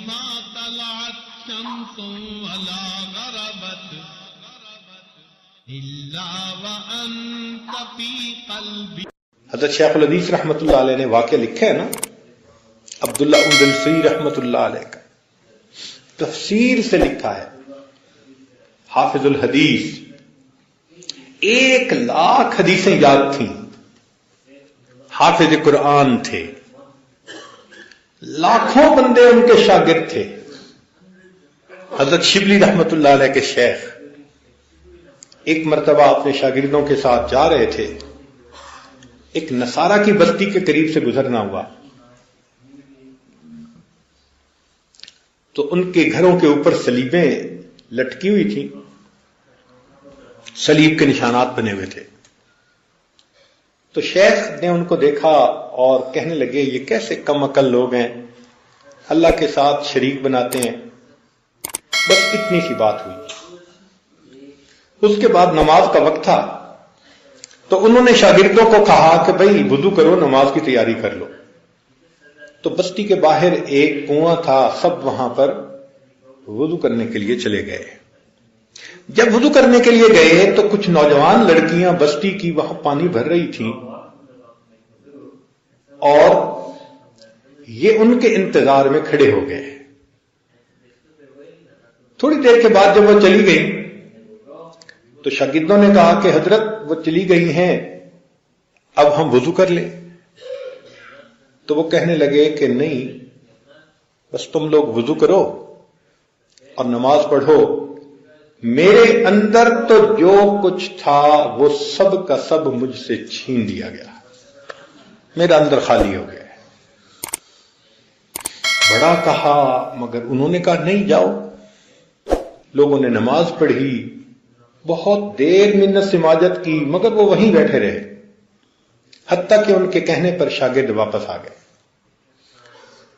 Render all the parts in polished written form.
ما طلعت شمس ولا غربت الا وانت في قلبي. حضرت شیخ الحدیث رحمۃ اللہ علیہ نے واقعہ لکھا ہے نا عبداللہ اندلسی رحمۃ اللہ علیہ کا، تفسیر سے لکھا ہے. حافظ الحدیث 1,00,000 حدیثیں یاد تھیں، حافظ قرآن تھے، لاکھوں بندے ان کے شاگرد تھے. حضرت شبلی رحمۃ اللہ علیہ کے شیخ ایک مرتبہ اپنے شاگردوں کے ساتھ جا رہے تھے، ایک نصارہ کی بستی کے قریب سے گزرنا ہوا تو ان کے گھروں کے اوپر صلیبیں لٹکی ہوئی تھیں، صلیب کے نشانات بنے ہوئے تھے. تو شیخ نے ان کو دیکھا اور کہنے لگے یہ کیسے کم عقل لوگ ہیں، اللہ کے ساتھ شریک بناتے ہیں. بس اتنی سی بات ہوئی. اس کے بعد نماز کا وقت تھا تو انہوں نے شاگردوں کو کہا کہ بھائی وضو کرو، نماز کی تیاری کر لو. تو بستی کے باہر ایک کنواں تھا، سب وہاں پر وضو کرنے کے لیے چلے گئے. جب وضو کرنے کے لیے گئے تو کچھ نوجوان لڑکیاں بستی کی وہاں پانی بھر رہی تھیں اور یہ ان کے انتظار میں کھڑے ہو گئے. تھوڑی دیر کے بعد جب وہ چلی گئی تو شاگردوں نے کہا کہ حضرت وہ چلی گئی ہیں، اب ہم وضو کر لیں. تو وہ کہنے لگے کہ نہیں، بس تم لوگ وضو کرو اور نماز پڑھو، میرے اندر تو جو کچھ تھا وہ سب کا سب مجھ سے چھین لیا گیا، میرا اندر خالی ہو گیا. بڑا کہا مگر انہوں نے کہا نہیں جاؤ. لوگوں نے نماز پڑھی، بہت دیر منت سماجت کی مگر وہ وہیں بیٹھے رہے، حتیٰ کہ ان کے کہنے پر شاگرد واپس آ گئے.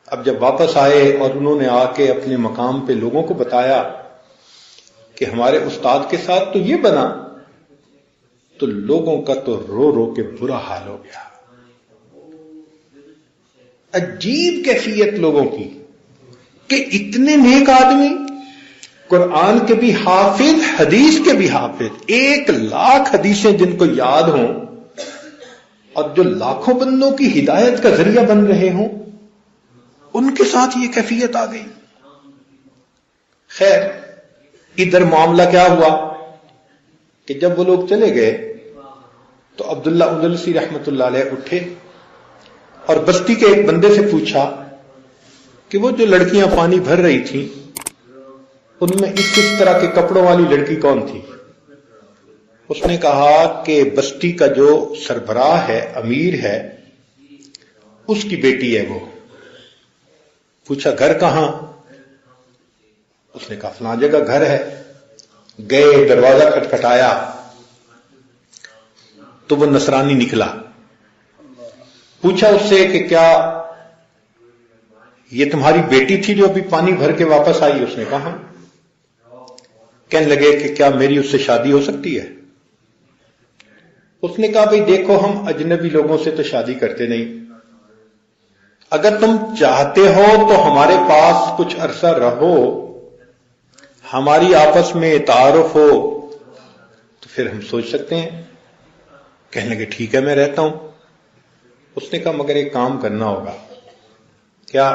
اب جب واپس آئے اور انہوں نے آ کے اپنے مقام پہ لوگوں کو بتایا کہ ہمارے استاد کے ساتھ تو یہ بنا، تو لوگوں کا تو رو رو کے برا حال ہو گیا. عجیب کیفیت لوگوں کی کہ اتنے نیک آدمی، قرآن کے بھی حافظ، حدیث کے بھی حافظ، 1,00,000 حدیثیں جن کو یاد ہوں اور جو لاکھوں بندوں کی ہدایت کا ذریعہ بن رہے ہوں، ان کے ساتھ یہ کیفیت آ گئی. خیر ادھر معاملہ کیا ہوا کہ جب وہ لوگ چلے گئے تو عبداللہ اندلسی رحمۃ اللہ علیہ اٹھے اور بستی کے ایک بندے سے پوچھا کہ وہ جو لڑکیاں پانی بھر رہی تھیں ان میں اس طرح کے کپڑوں والی لڑکی کون تھی؟ اس نے کہا کہ بستی کا جو سربراہ ہے، امیر ہے، اس کی بیٹی ہے وہ. پوچھا گھر کہاں؟ اس نے کہا فلاں جگہ گھر ہے. گئے، دروازہ کھٹکھٹایا تو وہ نصرانی نکلا. پوچھا اس سے کہ کیا یہ تمہاری بیٹی تھی جو ابھی پانی بھر کے واپس آئی؟ اس نے کہا. کہنے لگے کہ کیا میری اس سے شادی ہو سکتی ہے؟ اس نے کہا بھئی دیکھو ہم اجنبی لوگوں سے تو شادی کرتے نہیں، اگر تم چاہتے ہو تو ہمارے پاس کچھ عرصہ رہو، ہماری آپس میں تعارف ہو تو پھر ہم سوچ سکتے ہیں. کہنے لگے ٹھیک ہے میں رہتا ہوں. اس نے کہا مگر ایک کام کرنا ہوگا. کیا؟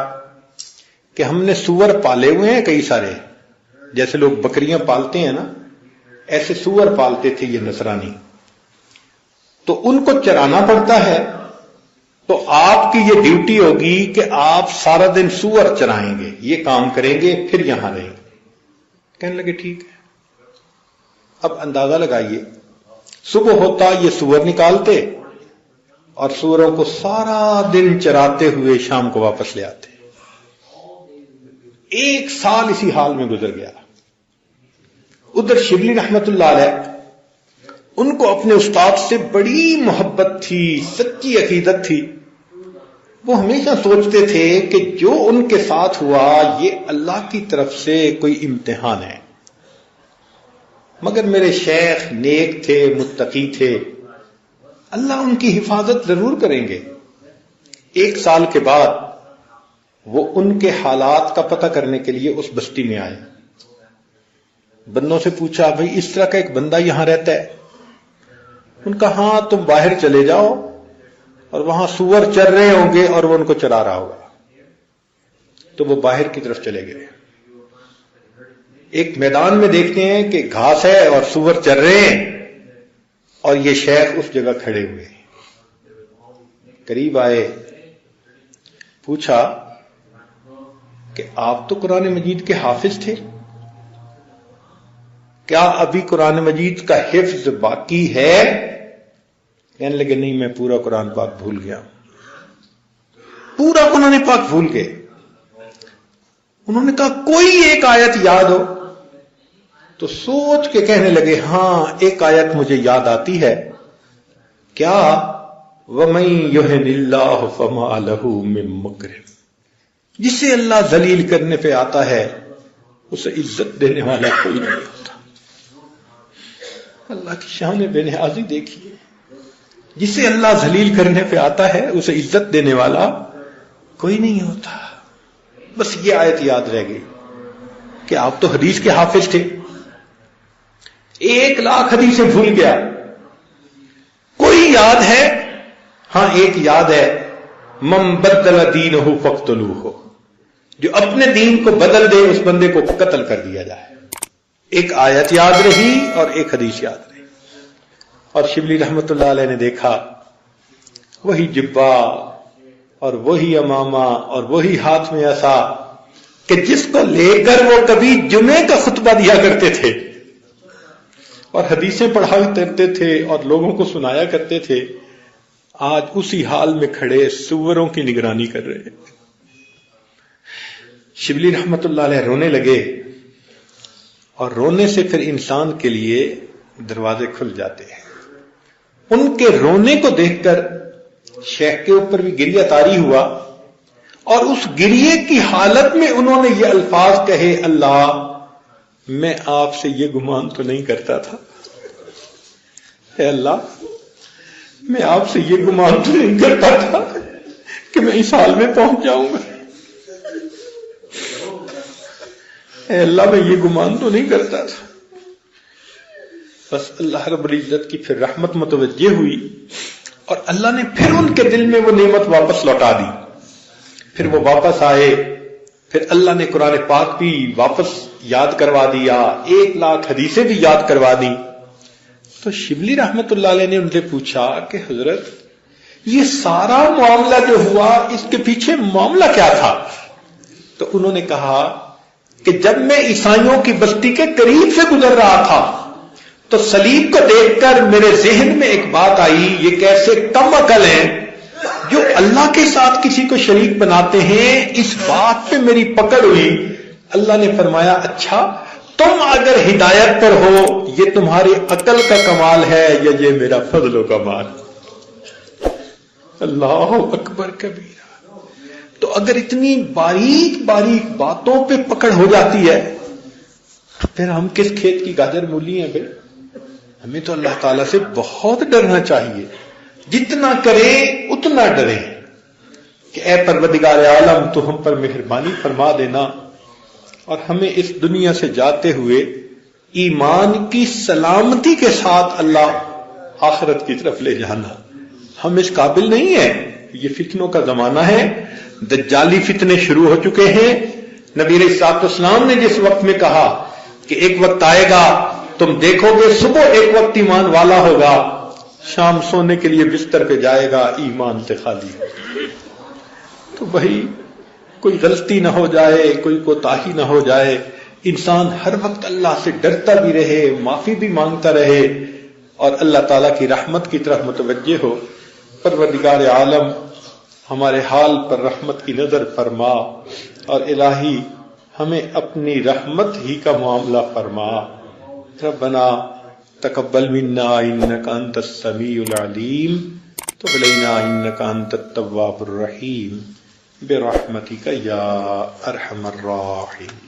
کہ ہم نے سور پالے ہوئے ہیں کئی سارے، جیسے لوگ بکریاں پالتے ہیں نا، ایسے سور پالتے تھے یہ نصرانی، تو ان کو چرانا پڑتا ہے. تو آپ کی یہ ڈیوٹی ہوگی کہ آپ سارا دن سور چرائیں گے، یہ کام کریں گے، پھر یہاں رہیں گے. کہنے لگے ٹھیک ہے. اب اندازہ لگائیے، صبح ہوتا یہ سور نکالتے اور سوروں کو سارا دن چراتے ہوئے شام کو واپس لے آتے. 1 سال اسی حال میں گزر گیا. ادھر شبلی رحمت اللہ علیہ، ان کو اپنے استاد سے بڑی محبت تھی، سچی عقیدت تھی. وہ ہمیشہ سوچتے تھے کہ جو ان کے ساتھ ہوا یہ اللہ کی طرف سے کوئی امتحان ہے. مگر میرے شیخ نیک تھے، متقی تھے، اللہ ان کی حفاظت ضرور کریں گے. 1 سال کے بعد وہ ان کے حالات کا پتہ کرنے کے لیے اس بستی میں آئے. بندوں سے پوچھا بھئی اس طرح کا ایک بندہ یہاں رہتا ہے؟ ان کا ہاں تم باہر چلے جاؤ اور وہاں سور چر رہے ہوں گے اور وہ ان کو چرا رہا ہوگا. تو وہ باہر کی طرف چلے گئے. ایک میدان میں دیکھتے ہیں کہ گھاس ہے اور سور چر رہے ہیں اور یہ شیخ اس جگہ کھڑے ہوئے. قریب آئے, پوچھا کہ آپ تو قرآن مجید کے حافظ تھے, کیا ابھی قرآن مجید کا حفظ باقی ہے؟ کہنے لگے نہیں, میں پورا قرآن پاک بھول گیا. پورا قرآن پاک بھول گئے. انہوں نے کہا کوئی ایک آیت یاد ہو؟ تو سوچ کے کہنے لگے ہاں ایک آیت مجھے یاد آتی ہے. کیا؟ وَمَن يُهِنِ اللَّهُ فَمَا لَهُ مِن مُكْرِمٍ, جسے اللہ ذلیل کرنے پہ آتا ہے اسے عزت دینے والا کوئی نہیں ہوتا. اللہ کی شان بے نیازی دیکھیے. جسے اللہ ذلیل کرنے پہ آتا ہے اسے عزت دینے والا کوئی نہیں ہوتا. بس یہ آیت یاد رہ گئی کہ آپ تو حدیث کے حافظ تھے. 1,00,000 حدیثیں بھول گیا. کوئی یاد ہے؟ ہاں ایک یاد ہے, من بدل دینہ فاقتلوہ, جو اپنے دین کو بدل دے اس بندے کو قتل کر دیا جائے. ایک آیت یاد رہی اور ایک حدیث یاد رہی. اور شبلی رحمت اللہ علیہ نے دیکھا وہی جبہ اور وہی امامہ اور وہی ہاتھ میں عصا کہ جس کو لے کر وہ کبھی جمعے کا خطبہ دیا کرتے تھے اور حدیثیں پڑھایا کرتے تھے اور لوگوں کو سنایا کرتے تھے, آج اسی حال میں کھڑے سوروں کی نگرانی کر رہے ہیں. شبلی رحمت اللہ علیہ رونے لگے اور رونے سے پھر انسان کے لیے دروازے کھل جاتے ہیں. ان کے رونے کو دیکھ کر شیخ کے اوپر بھی گریہ طاری ہوا اور اس گریے کی حالت میں انہوں نے یہ الفاظ کہے, اللہ میں آپ سے یہ گمان تو نہیں کرتا تھا, اے اللہ میں آپ سے یہ گمان تو نہیں کرتا تھا کہ میں اس حال میں پہنچ جاؤں گا. اے اللہ میں یہ گمان تو نہیں کرتا تھا. بس اللہ رب العزت کی پھر رحمت متوجہ ہوئی اور اللہ نے پھر ان کے دل میں وہ نعمت واپس لوٹا دی. پھر وہ واپس آئے, پھر اللہ نے قرآن پاک بھی واپس یاد کروا دیا, 1,00,000 حدیثیں بھی یاد کروا دی. تو شبلی رحمت اللہ علیہ نے ان سے پوچھا کہ حضرت یہ سارا معاملہ جو ہوا اس کے پیچھے معاملہ کیا تھا؟ تو انہوں نے کہا کہ جب میں عیسائیوں کی بستی کے قریب سے گزر رہا تھا تو صلیب کو دیکھ کر میرے ذہن میں ایک بات آئی, یہ کیسے کم عقل ہیں جو اللہ کے ساتھ کسی کو شریک بناتے ہیں. اس بات پہ میری پکڑ ہوئی. اللہ نے فرمایا اچھا تم اگر ہدایت پر ہو یہ تمہاری عقل کا کمال ہے یا یہ میرا فضل و کمال. اللہ اکبر کبیرہ. تو اگر اتنی باریک باریک باتوں پہ پکڑ ہو جاتی ہے پھر ہم کس کھیت کی گاجر مولی ہیں بھائی. ہمیں تو اللہ تعالیٰ سے بہت ڈرنا چاہیے, جتنا کریں اتنا ڈریں کہ اے پروردگار عالم تو ہم پر مہربانی فرما دینا اور ہمیں اس دنیا سے جاتے ہوئے ایمان کی سلامتی کے ساتھ اللہ آخرت کی طرف لے جانا. ہم اس قابل نہیں ہیں. یہ فتنوں کا زمانہ ہے, دجالی فتنے شروع ہو چکے ہیں. نبی علیہ الصلوۃ والسلام نے جس وقت میں کہا کہ ایک وقت آئے گا تم دیکھو گے صبح ایک وقت ایمان والا ہوگا, شام سونے کے لیے بستر پہ جائے گا ایمان سے خالی. تو وہی کوئی غلطی نہ ہو جائے, کوئی کوتاہی نہ ہو جائے, انسان ہر وقت اللہ سے ڈرتا بھی رہے, معافی بھی مانگتا رہے اور اللہ تعالیٰ کی رحمت کی طرف متوجہ ہو. پروردگار عالم ہمارے حال پر رحمت کی نظر فرما اور الہی ہمیں اپنی رحمت ہی کا معاملہ فرما. ربنا تقبل منا انك انت السميع العليم تب علينا انك انت التواب الرحيم برحمتك يا ارحم الراحمين.